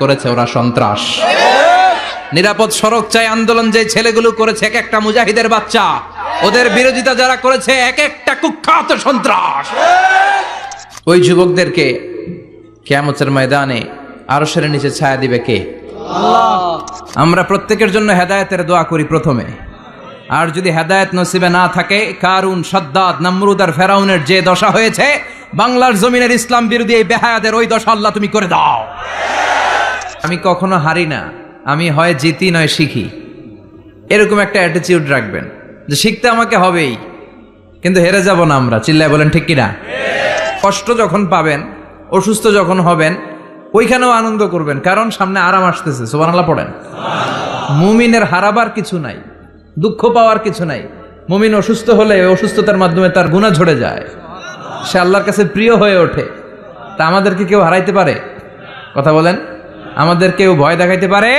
করেছে ওরা সন্ত্রাস। নিরাপদ সড়ক চাই আন্দোলন যে ছেলেগুলো করেছে এক একটা মুজাহিদের বাচ্চা, ওদের বিরোধিতা যারা করেছে এক একটা কুখ্যাত সন্ত্রাস। ওই যুবকদেরকে কিয়ামতের ময়দানে আরশের নিচে ছায়া দিবে কে? আল্লাহ। আমরা প্রত্যেকের জন্য হেদায়েতের দোয়া করি প্রথমে। আর যদি হেদায়েত নসিবে না থাকে, কারুন, সাদ্দাত, নমরুদ আর ফেরাউনের যে দশা হয়েছে, বাংলার জমিনের ইসলাম বিরোধী এই বেহায়াদের ওই দশা আল্লাহ তুমি করে দাও। আমি কখনো হারি না, আমি হয় জিতি নয় শিখি, এরকম একটা অ্যাটিটিউড রাখবেন যে শিখতে আমাকে হবেই, কিন্তু হেরে যাব না আমরা। চিল্লায় বলেন ঠিক কিনা? কষ্ট যখন পাবেন, অসুস্থ যখন হবেন, ওইখানেও আনন্দ করবেন, কারণ সামনে আরাম আসতেছে। সুবহানাল্লাহ পড়েন। মুমিনের হারাবার কিছু নাই, দুঃখ পাওয়ার কিছু নাই। মুমিন অসুস্থ হলে অসুস্থতার মাধ্যমে তার গুনাহ ঝরে যায়, সে আল্লাহর কাছে প্রিয় হয়ে ওঠে। তা আমাদেরকে কেউ হারাইতে পারে? কথা বলেন, আমাদের কেউ ভয় দেখাইতে পারে?